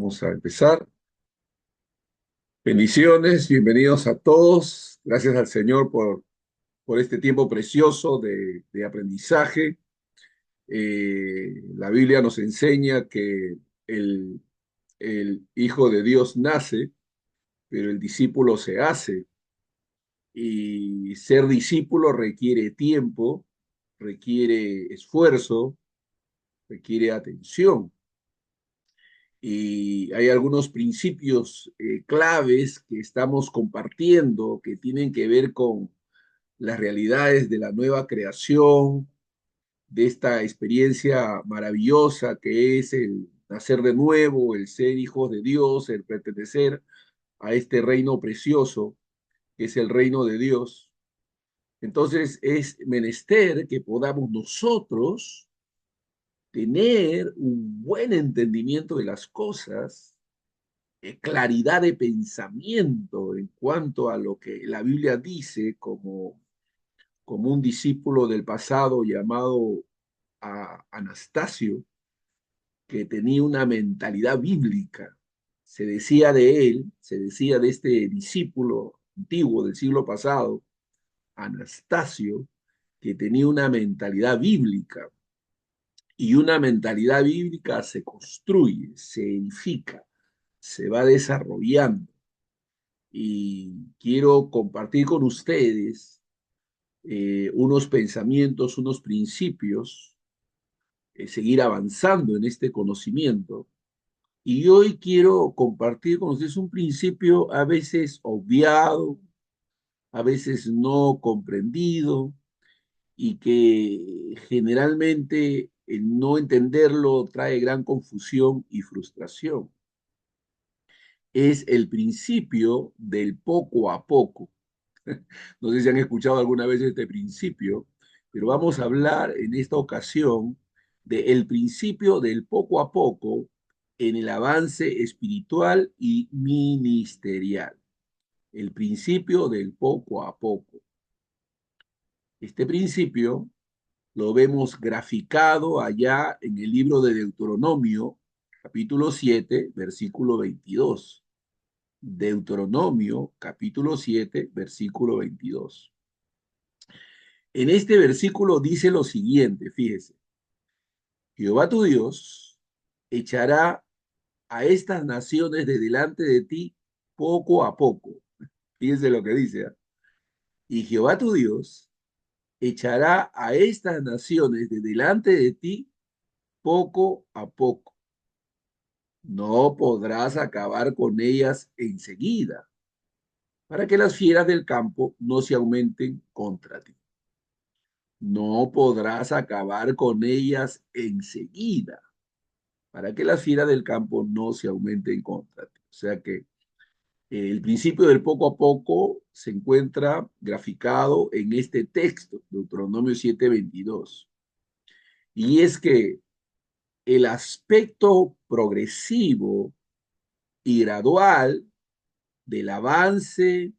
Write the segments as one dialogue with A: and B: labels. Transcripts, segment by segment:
A: Vamos a empezar. Bendiciones, bienvenidos a todos. Gracias al Señor por este tiempo precioso de aprendizaje. La Biblia nos enseña que el, el Hijo de Dios nace, pero el discípulo se hace. Y ser discípulo requiere tiempo, requiere esfuerzo, requiere atención. Y hay algunos principios claves que estamos compartiendo que tienen que ver con las realidades de la nueva creación, de esta experiencia maravillosa que es el nacer de nuevo, el ser hijos de Dios, el pertenecer a este reino precioso que es el reino de Dios. Entonces es menester que podamos nosotros tener un buen entendimiento de las cosas, claridad de pensamiento en cuanto a lo que la Biblia dice como un discípulo del pasado llamado Anastasio, que tenía una mentalidad bíblica. Se decía de él, se decía de este discípulo antiguo del siglo pasado, Anastasio, que tenía una mentalidad bíblica. Y una mentalidad bíblica se construye, se edifica, se va desarrollando. Y quiero compartir con ustedes unos pensamientos, unos principios, seguir avanzando en este conocimiento. Y hoy quiero compartir con ustedes un principio a veces obviado, a veces no comprendido y que generalmente el no entenderlo trae gran confusión y frustración. Es el principio del poco a poco. No sé si han escuchado alguna vez este principio, pero vamos a hablar en esta ocasión del principio del poco a poco en el avance espiritual y ministerial. El principio del poco a poco. Este principio lo vemos graficado allá en el libro de Deuteronomio, capítulo 7, versículo 22. Deuteronomio, capítulo 7, versículo 22. En este versículo dice lo siguiente, fíjese, Jehová tu Dios echará a estas naciones de delante de ti poco a poco. Fíjese lo que dice. ¿Eh? Y Jehová tu Dios echará a estas naciones de delante de ti poco a poco. No podrás acabar con ellas enseguida, para que las fieras del campo no se aumenten contra ti. No podrás acabar con ellas enseguida, para que las fieras del campo no se aumenten contra ti. O sea que el principio del poco a poco se encuentra graficado en este texto, Deuteronomio 7:22. Y es que el aspecto progresivo y gradual del avance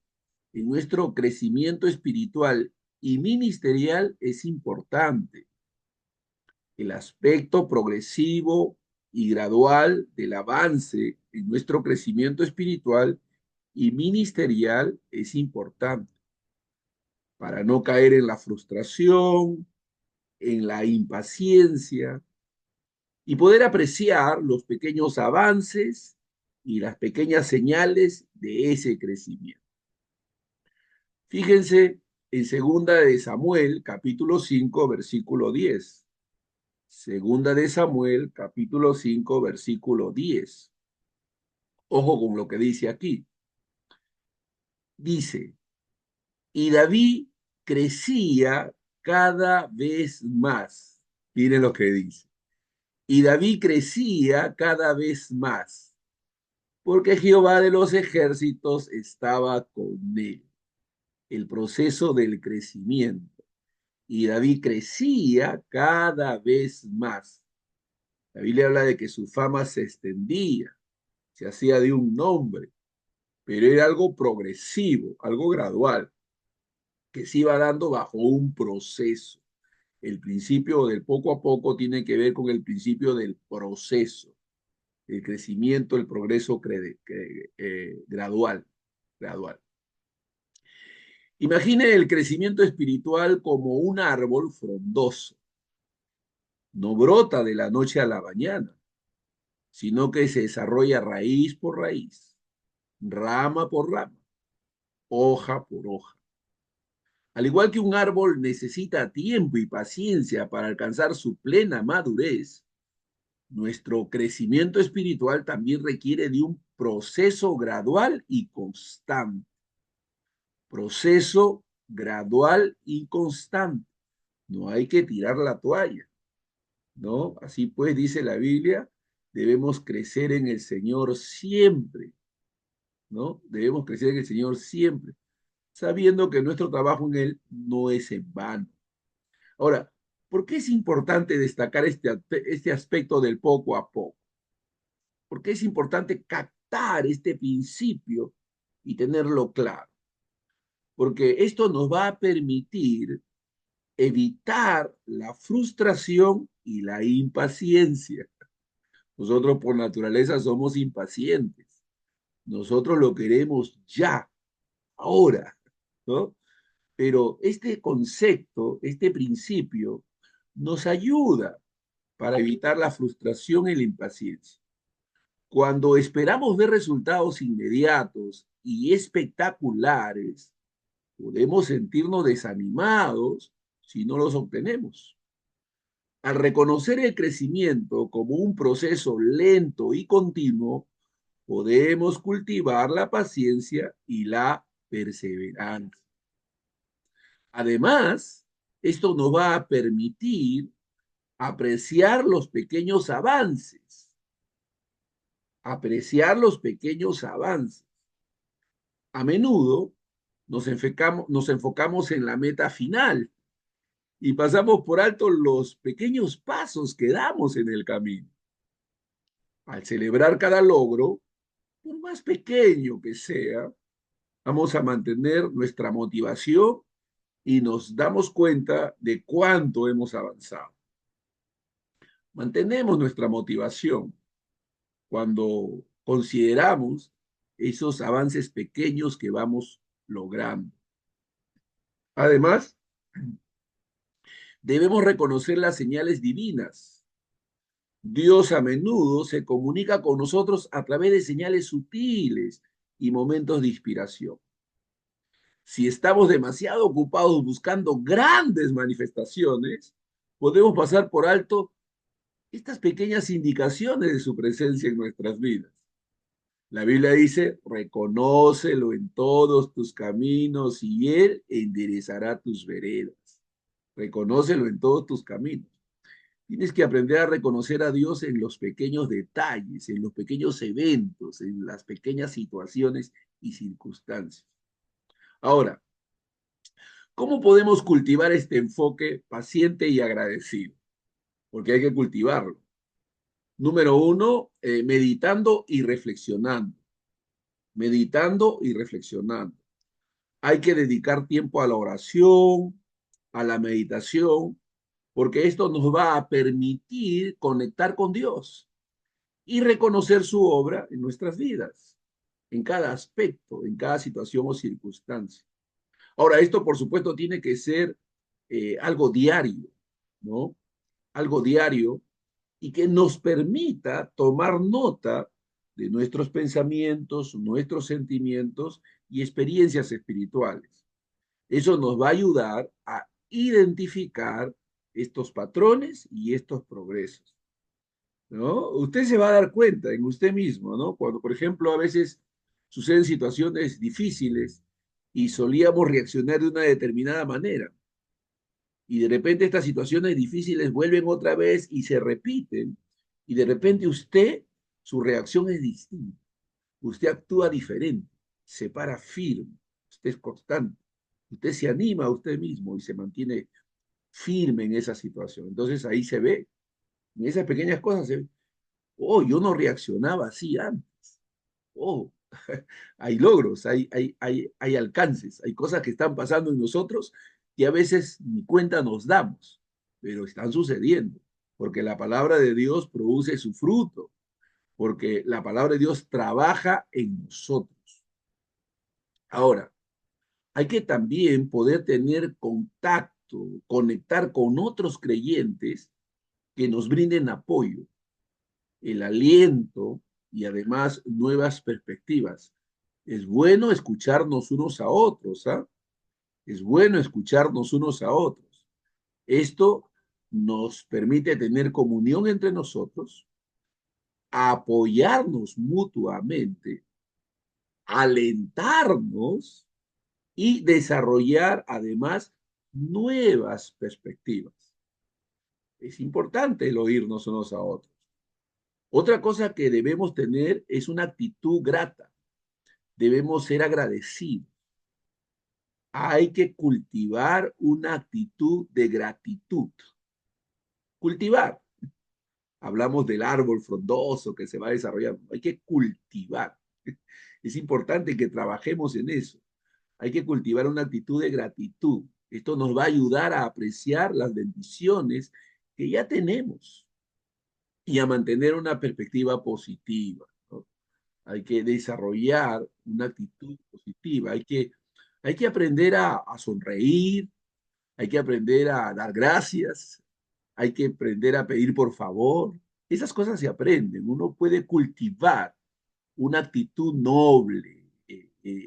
A: en nuestro crecimiento espiritual y ministerial es importante. El aspecto progresivo y gradual del avance en nuestro crecimiento espiritual y ministerial es importante para no caer en la frustración, en la impaciencia y poder apreciar los pequeños avances y las pequeñas señales de ese crecimiento. Fíjense en Segunda de Samuel, capítulo 5, versículo 10. Segunda de Samuel, capítulo 5, versículo 10. Ojo con lo que dice aquí. Dice, y David crecía cada vez más. Miren lo que dice. Y David crecía cada vez más, porque Jehová de los ejércitos estaba con él. El proceso del crecimiento. Y David crecía cada vez más. La Biblia habla de que su fama se extendía, se hacía de un nombre, pero era algo progresivo, algo gradual, que se iba dando bajo un proceso. El principio del poco a poco tiene que ver con el principio del proceso. el crecimiento, el progreso gradual, gradual. Imagine el crecimiento espiritual como un árbol frondoso. No brota de la noche a la mañana, sino que se desarrolla raíz por raíz, rama por rama, hoja por hoja. Al igual que un árbol necesita tiempo y paciencia para alcanzar su plena madurez, nuestro crecimiento espiritual también requiere de un proceso gradual y constante. Proceso gradual y constante. No hay que tirar la toalla, ¿no? Así pues, dice la Biblia, debemos crecer en el Señor siempre, ¿no? Debemos crecer en el Señor siempre, sabiendo que nuestro trabajo en Él no es en vano. Ahora, ¿por qué es importante destacar este aspecto del poco a poco? ¿Por qué es importante captar este principio y tenerlo claro? Porque esto nos va a permitir evitar la frustración y la impaciencia. Nosotros por naturaleza somos impacientes. Nosotros lo queremos ya, ahora, ¿no? Pero este concepto, este principio, nos ayuda para evitar la frustración y la impaciencia. Cuando esperamos ver resultados inmediatos y espectaculares, podemos sentirnos desanimados si no los obtenemos. Al reconocer el crecimiento como un proceso lento y continuo, podemos cultivar la paciencia y la perseverancia. Además, esto nos va a permitir apreciar los pequeños avances, apreciar los pequeños avances. A menudo nos enfocamos en la meta final y pasamos por alto los pequeños pasos que damos en el camino. Al celebrar cada logro, por más pequeño que sea, vamos a mantener nuestra motivación y nos damos cuenta de cuánto hemos avanzado. Mantenemos nuestra motivación cuando consideramos esos avances pequeños que vamos logrando. Además, debemos reconocer las señales divinas. Dios a menudo se comunica con nosotros a través de señales sutiles y momentos de inspiración. Si estamos demasiado ocupados buscando grandes manifestaciones, podemos pasar por alto estas pequeñas indicaciones de su presencia en nuestras vidas. La Biblia dice, reconócelo en todos tus caminos y Él enderezará tus veredas. Reconócelo en todos tus caminos. Tienes que aprender a reconocer a Dios en los pequeños detalles, en los pequeños eventos, en las pequeñas situaciones y circunstancias. Ahora, ¿cómo podemos cultivar este enfoque paciente y agradecido? Porque hay que cultivarlo. Número uno, meditando y reflexionando. Meditando y reflexionando. Hay que dedicar tiempo a la oración, a la meditación, porque esto nos va a permitir conectar con Dios y reconocer su obra en nuestras vidas, en cada aspecto, en cada situación o circunstancia. Ahora, esto por supuesto tiene que ser algo diario, ¿no? Algo diario y que nos permita tomar nota de nuestros pensamientos, nuestros sentimientos y experiencias espirituales. Eso nos va a ayudar a identificar estos patrones y estos progresos, ¿no? Usted se va a dar cuenta en usted mismo, ¿no? Cuando, por ejemplo, a veces suceden situaciones difíciles y solíamos reaccionar de una determinada manera y de repente estas situaciones difíciles vuelven otra vez y se repiten y de repente usted, su reacción es distinta, usted actúa diferente, se para firme, usted es constante, usted se anima a usted mismo y se mantiene firme en esa situación. Entonces ahí se ve, en esas pequeñas cosas se ve, oh, yo no reaccionaba así antes, oh, hay logros, hay alcances, hay cosas que están pasando en nosotros que a veces ni cuenta nos damos, pero están sucediendo, porque la palabra de Dios produce su fruto. porque la palabra de Dios trabaja en nosotros. Ahora, hay que también poder tener contacto, conectar con otros creyentes que nos brinden apoyo, el aliento y además nuevas perspectivas. Es bueno escucharnos unos a otros, ¿ah? Es bueno escucharnos unos a otros. Esto nos permite tener comunión entre nosotros, apoyarnos mutuamente, alentarnos y desarrollar además nuevas perspectivas. Es importante el oírnos unos a otros. Otra cosa que debemos tener es una actitud grata. Debemos ser agradecidos. Hay que cultivar una actitud de gratitud. Cultivar. Hablamos del árbol frondoso que se va desarrollando. Hay que cultivar. Es importante que trabajemos en eso. Hay que cultivar una actitud de gratitud. Esto nos va a ayudar a apreciar las bendiciones que ya tenemos y a mantener una perspectiva positiva, ¿no? Hay que desarrollar una actitud positiva, hay que aprender a sonreír, hay que aprender a dar gracias, hay que aprender a pedir por favor. Esas cosas se aprenden. Uno puede cultivar una actitud noble,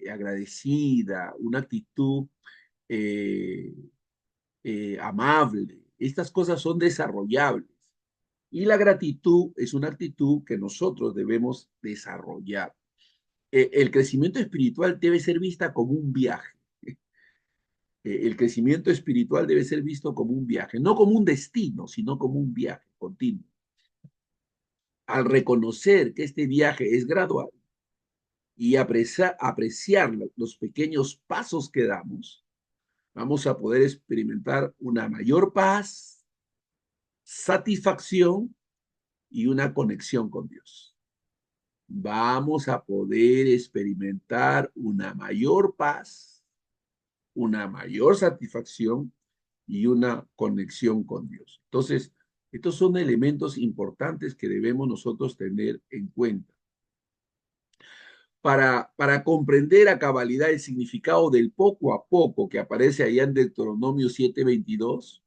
A: agradecida, una actitud eh, amable. Estas cosas son desarrollables. Y la gratitud es una actitud que nosotros debemos desarrollar. El crecimiento espiritual debe ser vista como un viaje. El crecimiento espiritual debe ser visto como un viaje, no como un destino, sino como un viaje continuo. Al reconocer que este viaje es gradual y apreciar los pequeños pasos que damos, vamos a poder experimentar una mayor paz, satisfacción y una conexión con Dios. Vamos a poder experimentar una mayor paz, una mayor satisfacción y una conexión con Dios. Entonces, estos son elementos importantes que debemos nosotros tener en cuenta. Para comprender a cabalidad el significado del poco a poco que aparece allá en Deuteronomio 7:22,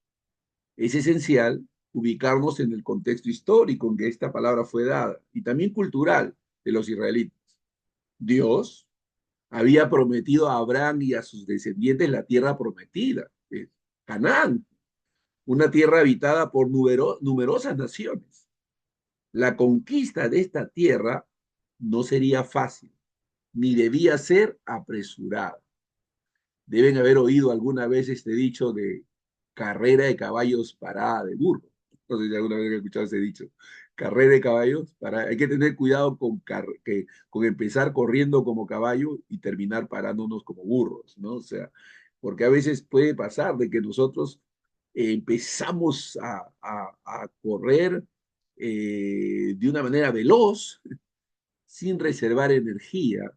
A: es esencial ubicarnos en el contexto histórico en que esta palabra fue dada y también cultural de los israelitas. Dios había prometido a Abraham y a sus descendientes la tierra prometida, Canaán, una tierra habitada por numerosas naciones. La conquista de esta tierra no sería fácil, ni debía ser apresurada. Deben haber oído alguna vez este dicho de carrera de caballos, parada de burro. No sé si alguna vez han escuchado ese dicho. Carrera de caballos, hay que tener cuidado con empezar corriendo como caballo y terminar parándonos como burros, ¿no? O sea, porque a veces puede pasar de que nosotros empezamos a correr de una manera veloz, sin reservar energía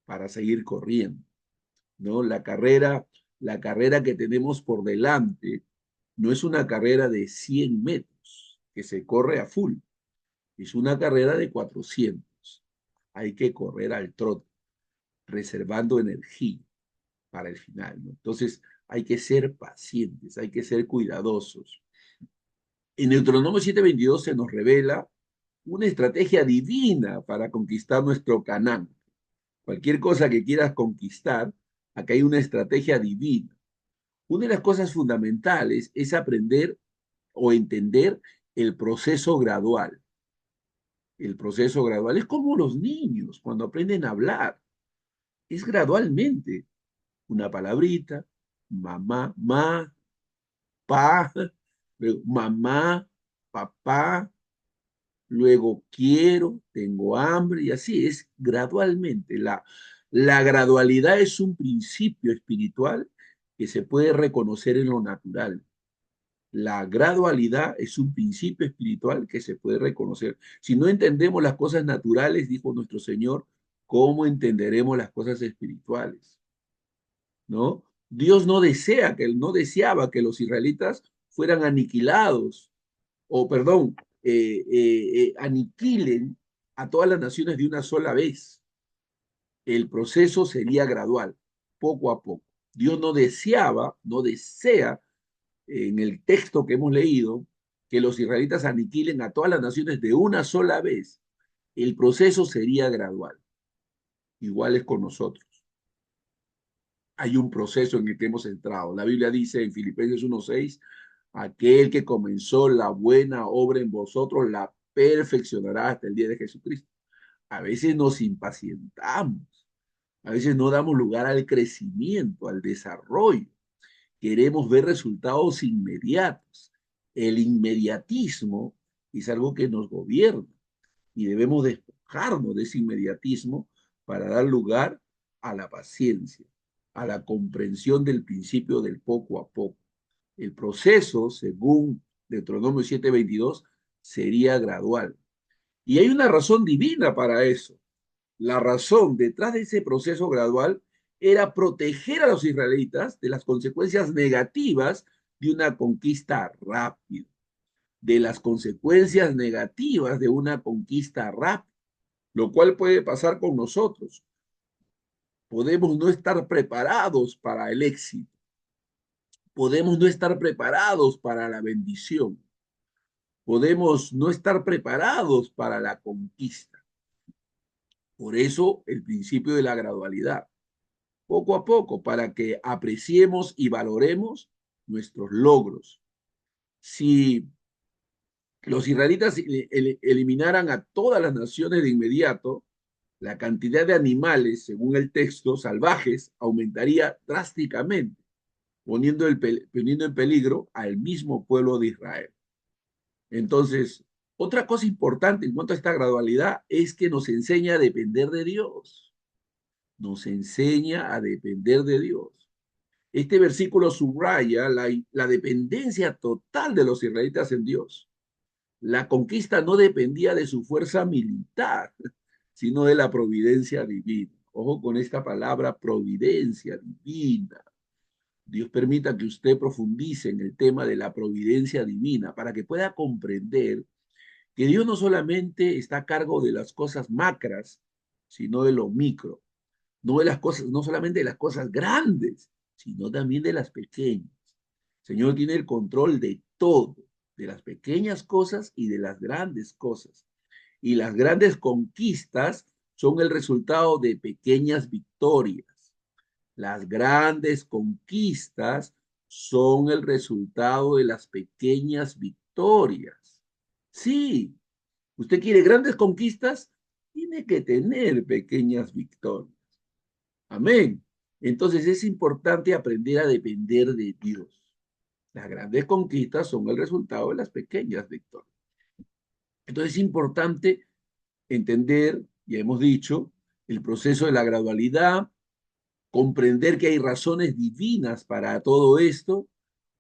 A: para seguir corriendo, ¿no? La carrera que tenemos por delante no es una carrera de 100 metros que se corre a full, es una carrera de 400. Hay que correr al trote, reservando energía para el final, ¿no? Entonces, hay que ser pacientes, hay que ser cuidadosos. En Deuteronomio 7:22 se nos revela una estrategia divina para conquistar nuestro Canaán. Cualquier cosa que quieras conquistar, acá hay una estrategia divina. Una de las cosas fundamentales es aprender o entender el proceso gradual. El proceso gradual es como los niños cuando aprenden a hablar. Es gradualmente. Una palabrita, mamá, pa, luego mamá, papá, luego quiero, tengo hambre y así es gradualmente. La gradualidad es un principio espiritual que se puede reconocer en lo natural. La gradualidad es un principio espiritual que se puede reconocer. Si no entendemos las cosas naturales, dijo nuestro Señor, ¿cómo entenderemos las cosas espirituales? ¿No? Dios no deseaba que los israelitas fueran aniquilados, o perdón, aniquilen a todas las naciones de una sola vez. El proceso sería gradual, poco a poco. Dios no deseaba, no desea, en el texto que hemos leído, que los israelitas aniquilen a todas las naciones de una sola vez. El proceso sería gradual. Igual es con nosotros. Hay un proceso en el que hemos entrado. La Biblia dice en Filipenses 1:6, aquel que comenzó la buena obra en vosotros la perfeccionará hasta el día de Jesucristo. A veces nos impacientamos, a veces no damos lugar al crecimiento, al desarrollo. Queremos ver resultados inmediatos. El inmediatismo es algo que nos gobierna y debemos despojarnos de ese inmediatismo para dar lugar a la paciencia, a la comprensión del principio del poco a poco. El proceso, según Deuteronomio 7:22, sería gradual. Y hay una razón divina para eso. La razón detrás de ese proceso gradual era proteger a los israelitas de las consecuencias negativas de una conquista rápida, de las consecuencias negativas de una conquista rápida, lo cual puede pasar con nosotros. Podemos no estar preparados para el éxito, podemos no estar preparados para la bendición, podemos no estar preparados para la conquista. Por eso el principio de la gradualidad, poco a poco, para que apreciemos y valoremos nuestros logros. Si los israelitas eliminaran a todas las naciones de inmediato, la cantidad de animales, según el texto, salvajes, aumentaría drásticamente, poniendo en peligro al mismo pueblo de Israel. Entonces, otra cosa importante en cuanto a esta gradualidad es que nos enseña a depender de Dios. Nos enseña a depender de Dios. Este versículo subraya la dependencia total de los israelitas en Dios. La conquista no dependía de su fuerza militar, sino de la providencia divina. Ojo con esta palabra, providencia divina. Dios permita que usted profundice en el tema de la providencia divina para que pueda comprender que Dios no solamente está a cargo de las cosas macras, sino de lo micro, no de las cosas, no solamente de las cosas grandes, sino también de las pequeñas. El Señor tiene el control de todo, de las pequeñas cosas y de las grandes cosas. Y las grandes conquistas son el resultado de pequeñas victorias. Las grandes conquistas son el resultado de las pequeñas victorias. Sí, usted quiere grandes conquistas, tiene que tener pequeñas victorias. Amén. Entonces es importante aprender a depender de Dios. Las grandes conquistas son el resultado de las pequeñas victorias. Entonces es importante entender, ya hemos dicho, el proceso de la gradualidad, comprender que hay razones divinas para todo esto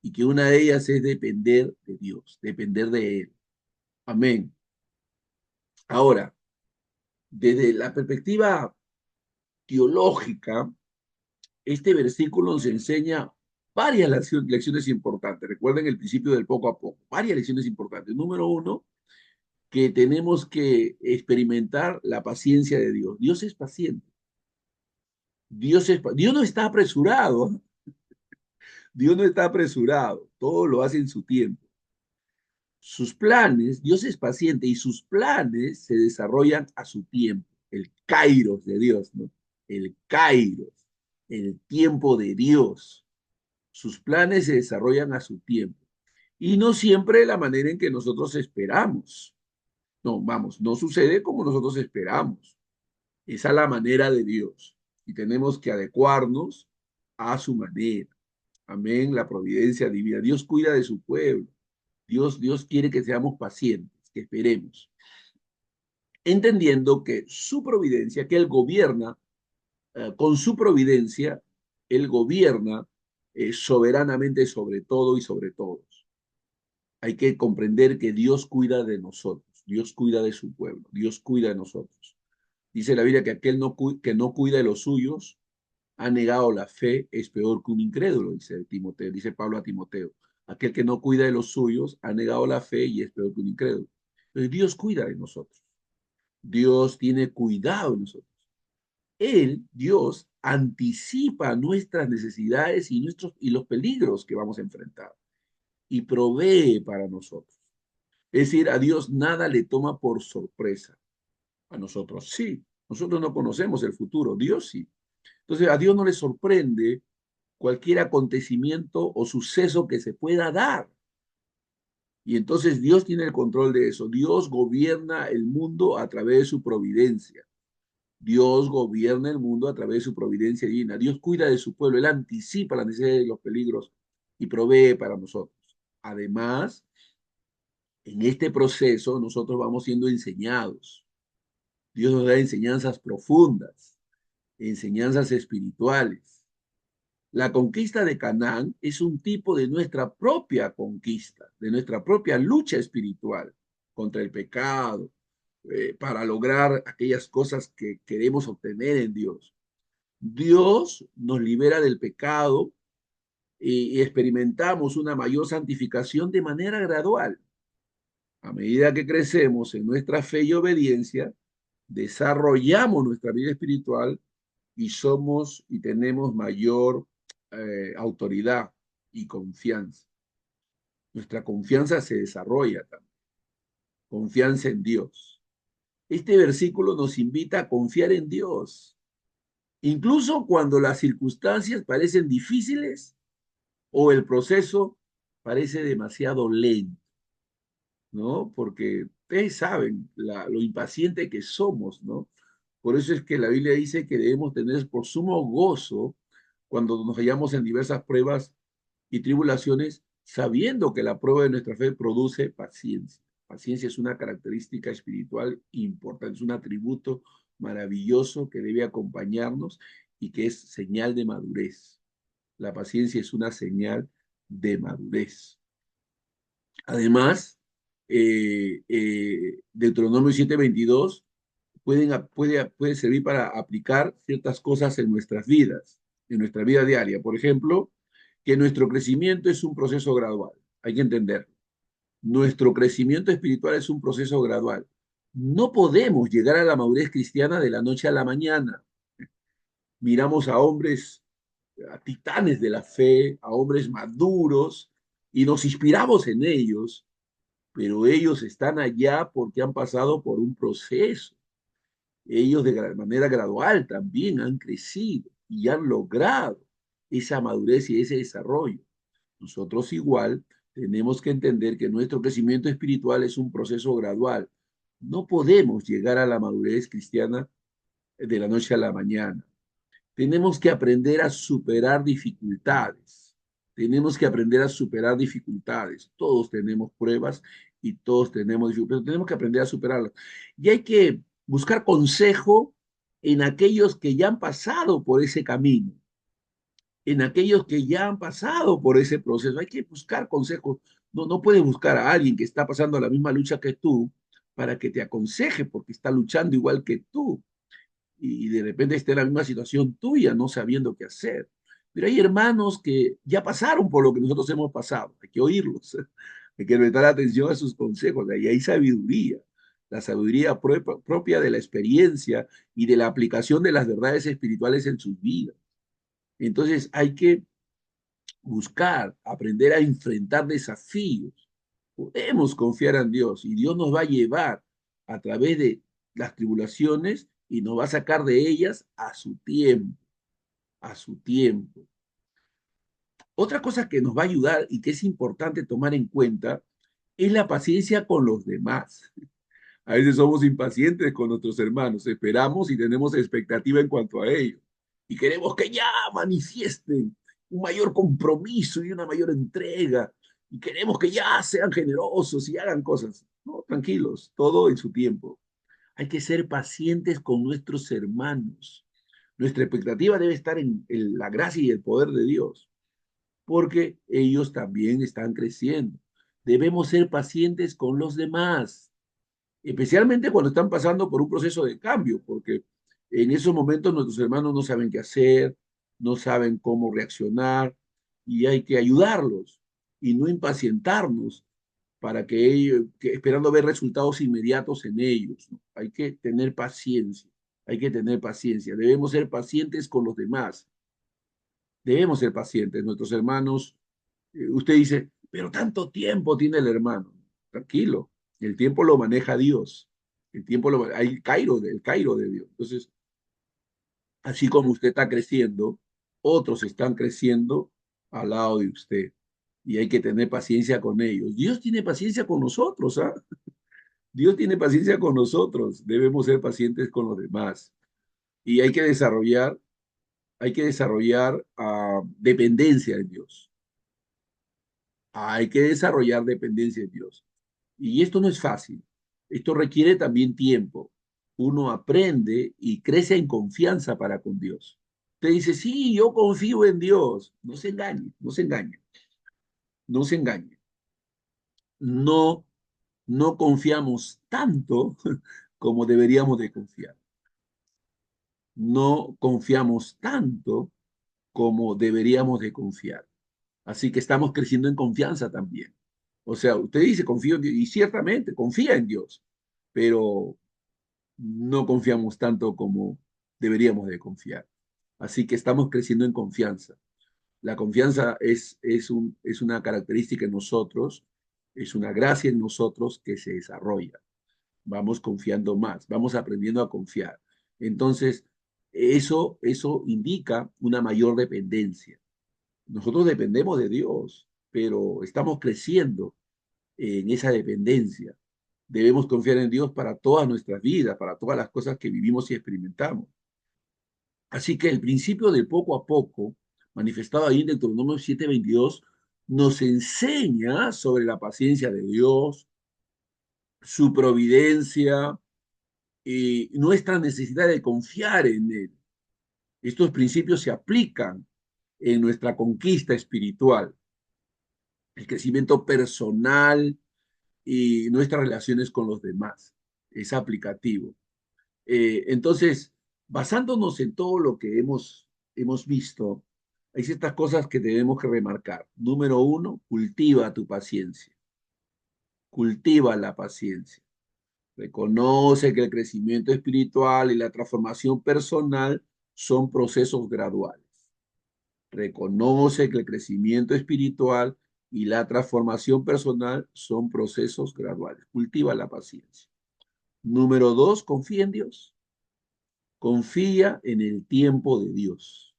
A: y que una de ellas es depender de Dios, depender de Él. Amén. Ahora, desde la perspectiva teológica, este versículo nos enseña varias lecciones importantes. Recuerden el principio del poco a poco, varias lecciones importantes. Número uno, que tenemos que experimentar la paciencia de Dios. Dios es paciente. Dios no está apresurado. Dios no está apresurado. Todo lo hace en su tiempo. Sus planes, Dios es paciente y sus planes se desarrollan a su tiempo. El kairos de Dios, ¿no? El kairos, el tiempo de Dios. Sus planes se desarrollan a su tiempo y no siempre de la manera en que nosotros esperamos. No, vamos, no sucede como nosotros esperamos. Esa es la manera de Dios y tenemos que adecuarnos a su manera. Amén, la providencia divina. Dios cuida de su pueblo. Dios quiere que seamos pacientes, que esperemos, entendiendo que su providencia, que Él gobierna, con su providencia, Él gobierna soberanamente sobre todo y sobre todos. Hay que comprender que Dios cuida de nosotros, Dios cuida de su pueblo, Dios cuida de nosotros. Dice la Biblia que aquel que no cuida de los suyos ha negado la fe, es peor que un incrédulo, dice Timoteo, dice Pablo a Timoteo. Aquel que no cuida de los suyos ha negado la fe y es peor que un incrédulo. Entonces Dios cuida de nosotros. Dios tiene cuidado de nosotros. Él, Dios, anticipa nuestras necesidades y los peligros que vamos a enfrentar y provee para nosotros. Es decir, a Dios nada le toma por sorpresa. A nosotros sí. Nosotros no conocemos el futuro, Dios sí. Entonces, a Dios no le sorprende cualquier acontecimiento o suceso que se pueda dar. Y entonces Dios tiene el control de eso. Dios gobierna el mundo a través de su providencia. Dios gobierna el mundo a través de su providencia divina. Dios cuida de su pueblo. Él anticipa las necesidades y los peligros y provee para nosotros. Además, en este proceso nosotros vamos siendo enseñados. Dios nos da enseñanzas profundas, enseñanzas espirituales. La conquista de Canaán es un tipo de nuestra propia conquista, de nuestra propia lucha espiritual contra el pecado, para lograr aquellas cosas que queremos obtener en Dios. Dios nos libera del pecado y experimentamos una mayor santificación de manera gradual. A medida que crecemos en nuestra fe y obediencia, desarrollamos nuestra vida espiritual y somos y tenemos mayor autoridad y confianza. Nuestra confianza se desarrolla también, confianza en Dios. Este versículo nos invita a confiar en Dios, incluso cuando las circunstancias parecen difíciles o el proceso parece demasiado lento, ¿no? Porque ustedes saben lo impaciente que somos, ¿no? Por eso es que la Biblia dice que debemos tener por sumo gozo cuando nos hallamos en diversas pruebas y tribulaciones, sabiendo que la prueba de nuestra fe produce paciencia. Paciencia es una característica espiritual importante, es un atributo maravilloso que debe acompañarnos y que es señal de madurez. La paciencia es una señal de madurez. Además, Deuteronomio 7:22 puede servir para aplicar ciertas cosas en nuestras vidas, en nuestra vida diaria. Por ejemplo, que nuestro crecimiento es un proceso gradual. Hay que entenderlo. Nuestro crecimiento espiritual es un proceso gradual. No podemos llegar a la madurez cristiana de la noche a la mañana. Miramos a hombres, a titanes de la fe, a hombres maduros, y nos inspiramos en ellos, pero ellos están allá porque han pasado por un proceso. Ellos de manera gradual también han crecido y han logrado esa madurez y ese desarrollo. Nosotros igual tenemos que entender que nuestro crecimiento espiritual es un proceso gradual. No podemos llegar a la madurez cristiana de la noche a la mañana. Tenemos que aprender a superar dificultades. Tenemos que aprender a superar dificultades. Todos tenemos pruebas y todos tenemos dificultades. Tenemos que aprender a superarlas. Y hay que buscar consejo en aquellos que ya han pasado por ese camino, en aquellos que ya han pasado por ese proceso. Hay que buscar consejos. No puedes buscar a alguien que está pasando la misma lucha que tú para que te aconseje porque está luchando igual que tú y de repente esté en la misma situación tuya, no sabiendo qué hacer. Pero hay hermanos que ya pasaron por lo que nosotros hemos pasado, hay que oírlos, hay que prestar atención a sus consejos, ahí hay sabiduría, la sabiduría propia de la experiencia y de la aplicación de las verdades espirituales en sus vidas. Entonces hay que buscar, aprender a enfrentar desafíos. Podemos confiar en Dios y Dios nos va a llevar a través de las tribulaciones y nos va a sacar de ellas a su tiempo, a su tiempo. Otra cosa que nos va a ayudar y que es importante tomar en cuenta es la paciencia con los demás. A veces somos impacientes con nuestros hermanos, esperamos y tenemos expectativa en cuanto a ellos. Y queremos que ya manifiesten un mayor compromiso y una mayor entrega. Y queremos que ya sean generosos y hagan cosas. No, tranquilos, todo en su tiempo. Hay que ser pacientes con nuestros hermanos. Nuestra expectativa debe estar en la gracia y el poder de Dios, porque ellos también están creciendo. Debemos ser pacientes con los demás, especialmente cuando están pasando por un proceso de cambio, porque en esos momentos nuestros hermanos no saben qué hacer, no saben cómo reaccionar y hay que ayudarlos y no impacientarnos para que ellos, esperando ver resultados inmediatos en ellos, ¿no? Hay que tener paciencia, hay que tener paciencia. Debemos ser pacientes con los demás, debemos ser pacientes. Nuestros hermanos, usted dice, pero tanto tiempo tiene el hermano. Tranquilo, el tiempo lo maneja Dios. Hay el Cairo de Dios. Entonces, así como usted está creciendo, otros están creciendo al lado de usted. Y hay que tener paciencia con ellos. Dios tiene paciencia con nosotros, ¿ah? Dios tiene paciencia con nosotros. Debemos ser pacientes con los demás. Y hay que desarrollar dependencia en Dios. Hay que desarrollar dependencia en Dios. Y esto no es fácil. Esto requiere también tiempo. Uno aprende y crece en confianza para con Dios. Te dice, sí, yo confío en Dios. No se engañe, no se engañe, no se engañe. No, no confiamos tanto como deberíamos de confiar. No confiamos tanto como deberíamos de confiar. Así que estamos creciendo en confianza también. O sea, usted dice confío en Dios y ciertamente confía en Dios, pero no confiamos tanto como deberíamos de confiar. Así que estamos creciendo en confianza. La confianza es una característica en nosotros, es una gracia en nosotros que se desarrolla. Vamos confiando más, vamos aprendiendo a confiar. Entonces, eso indica una mayor dependencia. Nosotros dependemos de Dios, pero estamos creciendo en esa dependencia. Debemos confiar en Dios para todas nuestras vidas, para todas las cosas que vivimos y experimentamos. Así que el principio de poco a poco, manifestado ahí en Deuteronomio 7:22, nos enseña sobre la paciencia de Dios, su providencia y nuestra necesidad de confiar en Él. Estos principios se aplican en nuestra conquista espiritual, el crecimiento personal y nuestras relaciones con los demás. Es aplicativo. Entonces, basándonos en todo lo que hemos visto, hay ciertas cosas que tenemos que remarcar. Número uno, cultiva tu paciencia. Cultiva la paciencia. Reconoce que el crecimiento espiritual y la transformación personal son procesos graduales. Reconoce que el crecimiento espiritual y la transformación personal son procesos graduales. Cultiva la paciencia. Número dos, confía en Dios. Confía en el tiempo de Dios.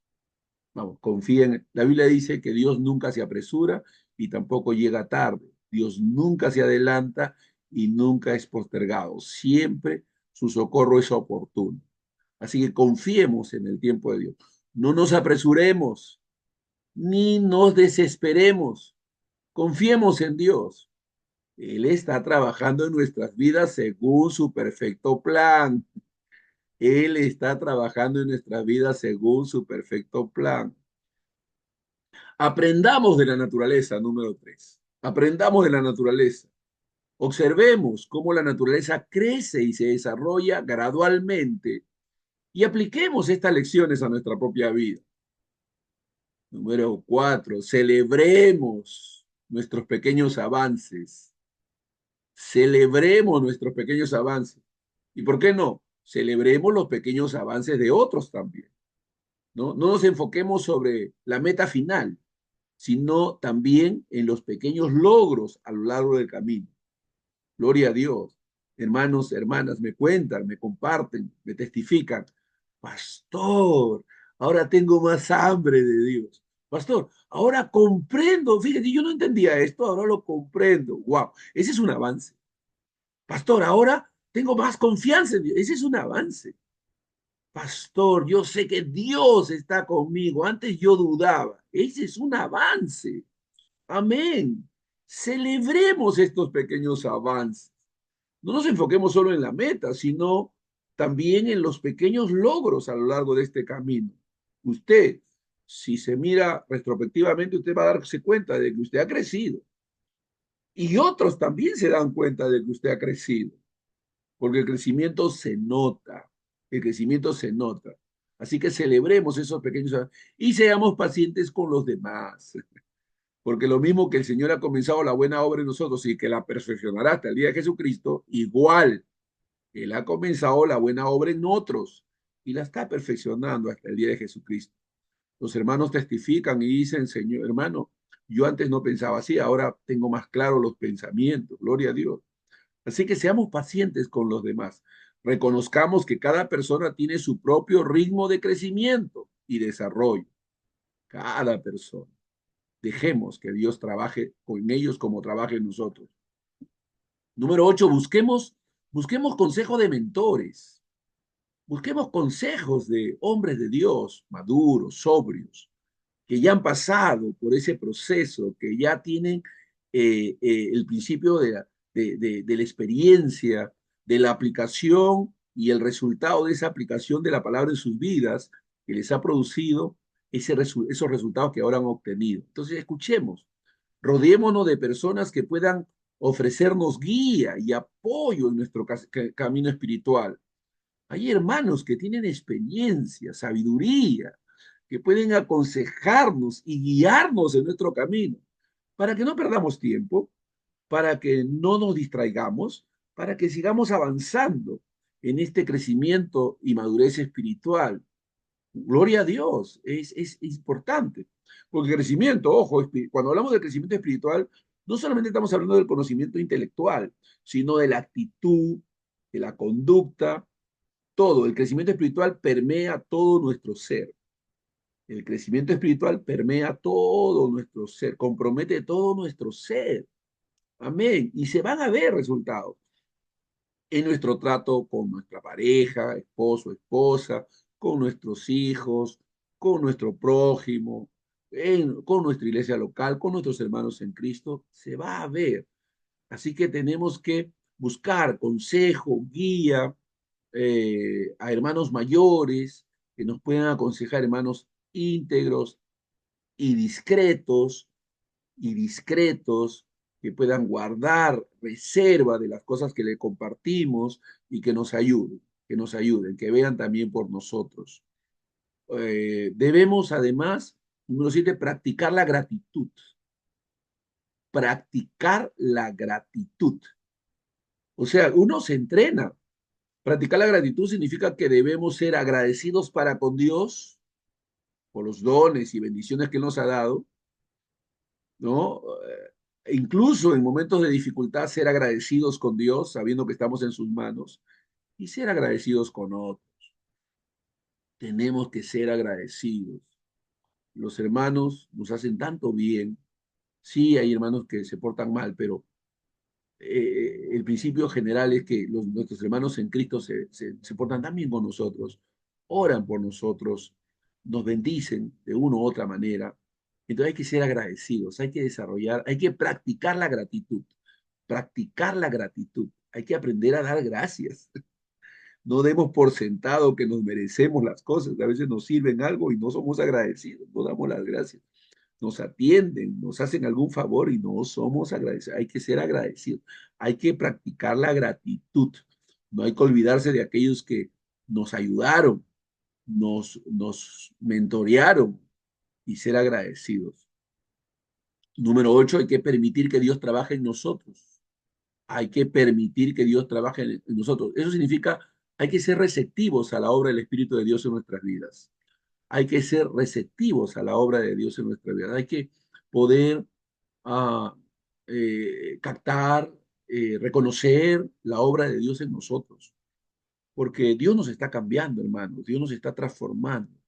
A: Vamos, confía en... La Biblia dice que Dios nunca se apresura y tampoco llega tarde. Dios nunca se adelanta y nunca es postergado. Siempre su socorro es oportuno. Así que confiemos en el tiempo de Dios. No nos apresuremos ni nos desesperemos. Confiemos en Dios. Él está trabajando en nuestras vidas según su perfecto plan. Él está trabajando en nuestras vidas según su perfecto plan. Aprendamos de la naturaleza, número tres. Aprendamos de la naturaleza. Observemos cómo la naturaleza crece y se desarrolla gradualmente y apliquemos estas lecciones a nuestra propia vida. Número cuatro, celebremos nuestros pequeños avances. Celebremos nuestros pequeños avances. ¿Y por qué no? Celebremos los pequeños avances de otros también. ¿No? No nos enfoquemos sobre la meta final, sino también en los pequeños logros a lo largo del camino. Gloria a Dios. Hermanos, hermanas, me cuentan, me comparten, me testifican. Pastor, ahora tengo más hambre de Dios. Pastor, ahora comprendo. Fíjate, yo no entendía esto, ahora lo comprendo. Wow, ese es un avance. Pastor, ahora tengo más confianza en Dios. Ese es un avance. Pastor, yo sé que Dios está conmigo. Antes yo dudaba. Ese es un avance. Amén. Celebremos estos pequeños avances. No nos enfoquemos solo en la meta, sino también en los pequeños logros a lo largo de este camino. Usted, si se mira retrospectivamente, usted va a darse cuenta de que usted ha crecido. Y otros también se dan cuenta de que usted ha crecido, porque el crecimiento se nota, el crecimiento se nota. Así que celebremos esos pequeños avances y seamos pacientes con los demás, Porque lo mismo que el Señor ha comenzado la buena obra en nosotros y que la perfeccionará hasta el día de Jesucristo, igual Él ha comenzado la buena obra en otros y la está perfeccionando hasta el día de Jesucristo. Los hermanos testifican y dicen, Señor, hermano, yo antes no pensaba así, ahora tengo más claro los pensamientos, gloria a Dios. Así que seamos pacientes con los demás. Reconozcamos que cada persona tiene su propio ritmo de crecimiento y desarrollo. Cada persona. Dejemos que Dios trabaje con ellos como trabaje en nosotros. Número 8, busquemos consejo de mentores. Busquemos consejos de hombres de Dios, maduros, sobrios, que ya han pasado por ese proceso, que ya tienen el principio de la experiencia, de la aplicación y el resultado de esa aplicación de la palabra en sus vidas, que les ha producido esos resultados que ahora han obtenido. Entonces, escuchemos, rodeémonos de personas que puedan ofrecernos guía y apoyo en nuestro camino espiritual. Hay hermanos que tienen experiencia, sabiduría, que pueden aconsejarnos y guiarnos en nuestro camino, para que no perdamos tiempo, para que no nos distraigamos, para que sigamos avanzando en este crecimiento y madurez espiritual. Gloria a Dios, es importante. Porque crecimiento, ojo, cuando hablamos de crecimiento espiritual, no solamente estamos hablando del conocimiento intelectual, sino de la actitud, de la conducta, todo. El crecimiento espiritual permea todo nuestro ser. El crecimiento espiritual permea todo nuestro ser, compromete todo nuestro ser. Amén. Y se van a ver resultados en nuestro trato con nuestra pareja, esposo, esposa, con nuestros hijos, con nuestro prójimo, con nuestra iglesia local, con nuestros hermanos en Cristo. Se va a ver. Así que tenemos que buscar consejo, guía, a hermanos mayores que nos puedan aconsejar, hermanos íntegros y discretos, que puedan guardar reserva de las cosas que le compartimos y que nos ayuden, que vean también por nosotros. Debemos además, número 7, practicar la gratitud. Practicar la gratitud. O sea, uno se entrena. Practicar la gratitud significa que debemos ser agradecidos para con Dios por los dones y bendiciones que nos ha dado, ¿no? Incluso en momentos de dificultad, ser agradecidos con Dios, sabiendo que estamos en sus manos, y ser agradecidos con otros. Tenemos que ser agradecidos. Los hermanos nos hacen tanto bien. Sí, hay hermanos que se portan mal, pero el principio general es que nuestros hermanos en Cristo se portan tan bien con nosotros, oran por nosotros, nos bendicen de una u otra manera. Entonces hay que ser agradecidos, hay que desarrollar, hay que practicar la gratitud, hay que aprender a dar gracias. No demos por sentado que nos merecemos las cosas, a veces nos sirven algo y no somos agradecidos, no damos las gracias, nos atienden, nos hacen algún favor y no somos agradecidos. Hay que ser agradecidos, hay que practicar la gratitud. No hay que olvidarse de aquellos que nos ayudaron, nos mentorearon y ser agradecidos. Número 8, hay que permitir que Dios trabaje en nosotros. Hay que permitir que Dios trabaje en nosotros. Eso significa, hay que ser receptivos a la obra del Espíritu de Dios en nuestras vidas. Hay que ser receptivos a la obra de Dios en nuestra vida. Hay que poder a captar, reconocer la obra de Dios en nosotros, porque Dios nos está cambiando, hermanos, Dios nos está transformando,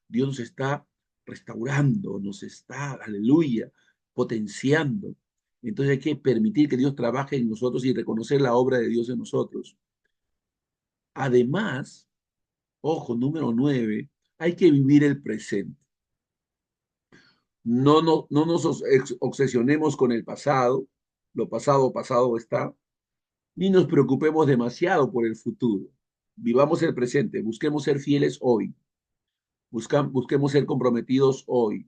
A: Dios nos está restaurando, nos está, aleluya, potenciando. Entonces hay que permitir que Dios trabaje en nosotros y reconocer la obra de Dios en nosotros. Además, ojo, número 9, hay que vivir el presente. No nos obsesionemos con el pasado, lo pasado, pasado está, ni nos preocupemos demasiado por el futuro. Vivamos el presente, busquemos ser fieles hoy, busquemos ser comprometidos hoy.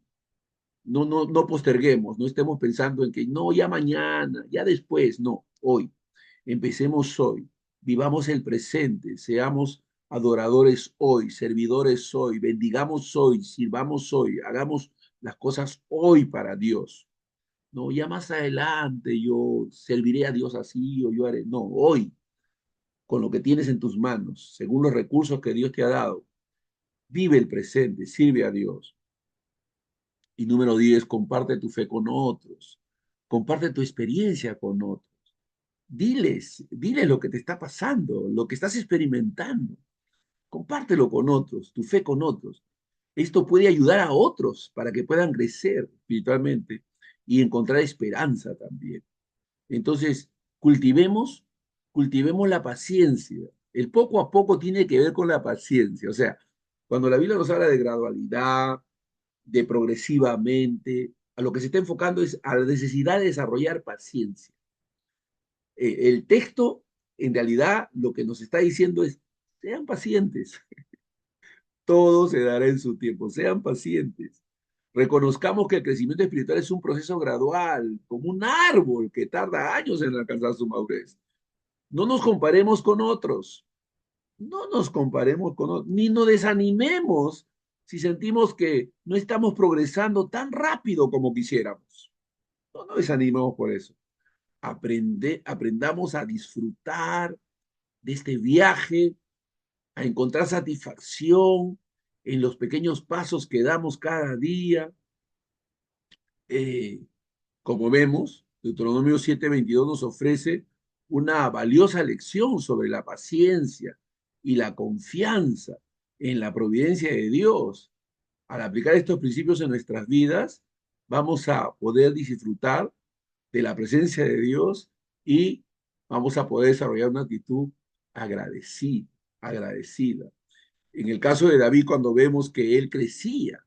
A: No posterguemos, no estemos pensando en que no, ya mañana, ya después, no, hoy. Empecemos hoy, vivamos el presente, seamos adoradores hoy, servidores hoy, bendigamos hoy, sirvamos hoy, hagamos las cosas hoy para Dios. No, ya más adelante yo serviré a Dios así o yo haré. No, hoy, con lo que tienes en tus manos, según los recursos que Dios te ha dado, vive el presente, sirve a Dios. Y número 10, comparte tu fe con otros, comparte tu experiencia con otros. Diles lo que te está pasando, lo que estás experimentando. Compártelo con otros, tu fe con otros. Esto puede ayudar a otros para que puedan crecer espiritualmente y encontrar esperanza también. Entonces, cultivemos, cultivemos la paciencia. El poco a poco tiene que ver con la paciencia. O sea, cuando la Biblia nos habla de gradualidad, de progresivamente, a lo que se está enfocando es a la necesidad de desarrollar paciencia. El texto, en realidad, lo que nos está diciendo es, sean pacientes, todo se dará en su tiempo, sean pacientes. Reconozcamos que el crecimiento espiritual es un proceso gradual, como un árbol que tarda años en alcanzar su madurez. No nos comparemos con otros, no nos comparemos con otros, ni nos desanimemos si sentimos que no estamos progresando tan rápido como quisiéramos. No nos desanimemos por eso. Aprendamos a disfrutar de este viaje, a encontrar satisfacción en los pequeños pasos que damos cada día. Eh, Como vemos, Deuteronomio 7:22 nos ofrece una valiosa lección sobre la paciencia y la confianza en la providencia de Dios. Al aplicar estos principios en nuestras vidas, vamos a poder disfrutar de la presencia de Dios y vamos a poder desarrollar una actitud agradecida, agradecida. En el caso de David, cuando vemos que él crecía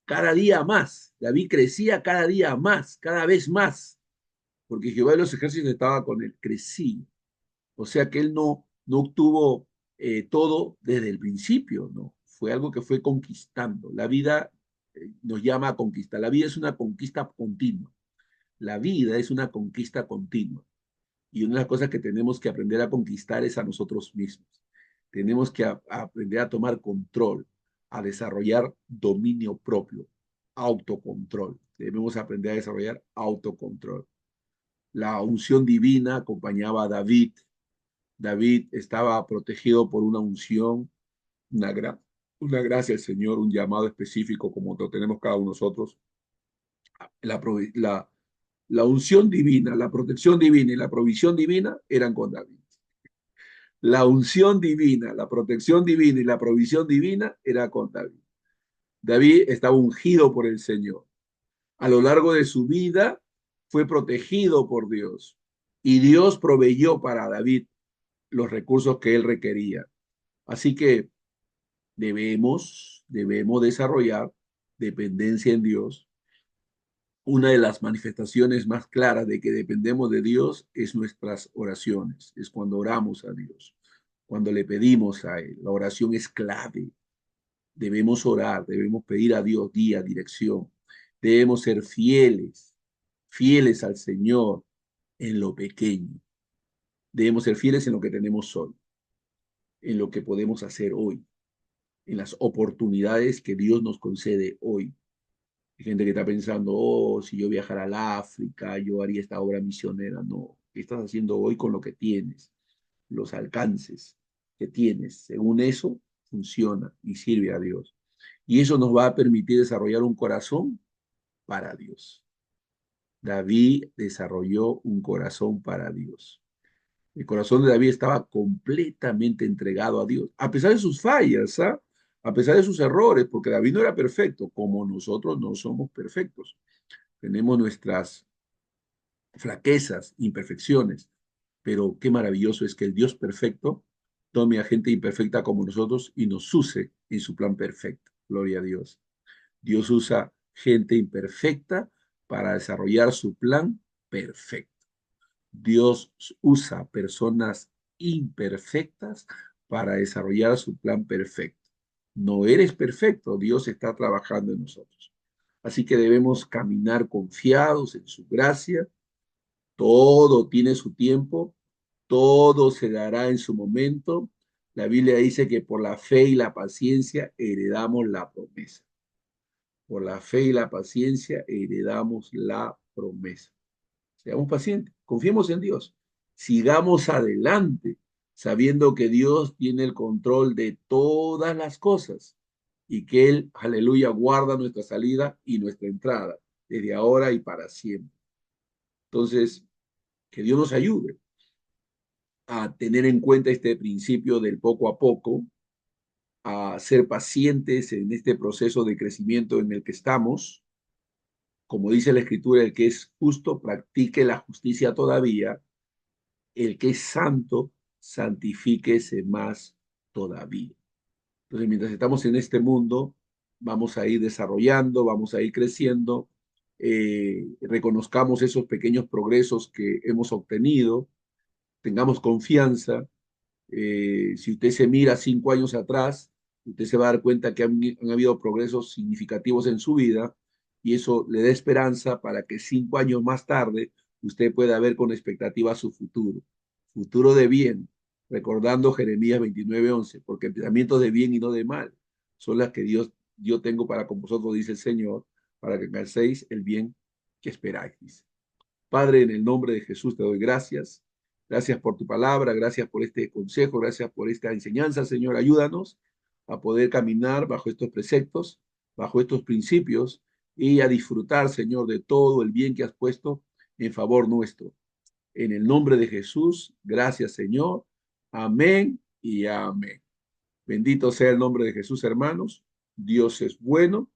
A: cada día más. David crecía cada día más, cada vez más, porque Jehová de los ejércitos estaba con él, crecía. O sea que él no obtuvo todo desde el principio, ¿no? Fue algo que fue conquistando. La vida nos llama a conquistar. La vida es una conquista continua. La vida es una conquista continua. Y una de las cosas que tenemos que aprender a conquistar es a nosotros mismos. Tenemos que aprender a tomar control, a desarrollar dominio propio, autocontrol. Debemos aprender a desarrollar autocontrol. La unción divina acompañaba a David. David estaba protegido por una unción, una, gra una gracia del Señor, un llamado específico como lo tenemos cada uno de nosotros. La, la, la unción divina, la protección divina y la provisión divina eran con David. La unción divina, la protección divina y la provisión divina era con David. David estaba ungido por el Señor. A lo largo de su vida fue protegido por Dios y Dios proveyó para David los recursos que él requería. Así que debemos desarrollar dependencia en Dios. Una de las manifestaciones más claras de que dependemos de Dios es nuestras oraciones, es cuando oramos a Dios, cuando le pedimos a Él. La oración es clave. Debemos orar, debemos pedir a Dios guía, dirección. Debemos ser fieles, fieles al Señor en lo pequeño. Debemos ser fieles en lo que tenemos hoy, en lo que podemos hacer hoy, en las oportunidades que Dios nos concede hoy. Hay gente que está pensando, oh, si yo viajara al África, yo haría esta obra misionera. No, ¿qué estás haciendo hoy con lo que tienes? Los alcances que tienes. Según eso, funciona y sirve a Dios. Y eso nos va a permitir desarrollar un corazón para Dios. David desarrolló un corazón para Dios. El corazón de David estaba completamente entregado a Dios, a pesar de sus fallas, ¿ah? A pesar de sus errores, porque David no era perfecto, como nosotros no somos perfectos. Tenemos nuestras flaquezas, imperfecciones, pero qué maravilloso es que el Dios perfecto tome a gente imperfecta como nosotros y nos use en su plan perfecto. Gloria a Dios. Dios usa gente imperfecta para desarrollar su plan perfecto. Dios usa personas imperfectas para desarrollar su plan perfecto. No eres perfecto, Dios está trabajando en nosotros. Así que debemos caminar confiados en su gracia. Todo tiene su tiempo, todo se dará en su momento. La Biblia dice que por la fe y la paciencia heredamos la promesa. Por la fe y la paciencia heredamos la promesa. Seamos pacientes, confiemos en Dios, sigamos adelante, sabiendo que Dios tiene el control de todas las cosas y que Él, aleluya, guarda nuestra salida y nuestra entrada, desde ahora y para siempre. Entonces, que Dios nos ayude a tener en cuenta este principio del poco a poco, a ser pacientes en este proceso de crecimiento en el que estamos. Como dice la Escritura, el que es justo practique la justicia todavía, el que es santo santifíquese más todavía. Entonces, mientras estamos en este mundo, vamos a ir desarrollando, vamos a ir creciendo, reconozcamos esos pequeños progresos que hemos obtenido, tengamos confianza. Si usted se mira 5 años atrás, usted se va a dar cuenta que han habido progresos significativos en su vida y eso le da esperanza para que 5 años más tarde usted pueda ver con expectativa su futuro, futuro de bien, recordando Jeremías 29:11, porque pensamientos de bien y no de mal son las que yo tengo para con vosotros, dice el Señor, para que alcancéis el bien que esperáis. Padre, en el nombre de Jesús te doy gracias. Gracias por tu palabra, gracias por este consejo, gracias por esta enseñanza, Señor. Ayúdanos a poder caminar bajo estos preceptos, bajo estos principios y a disfrutar, Señor, de todo el bien que has puesto en favor nuestro. En el nombre de Jesús, gracias, Señor. Amén y amén. Bendito sea el nombre de Jesús, hermanos. Dios es bueno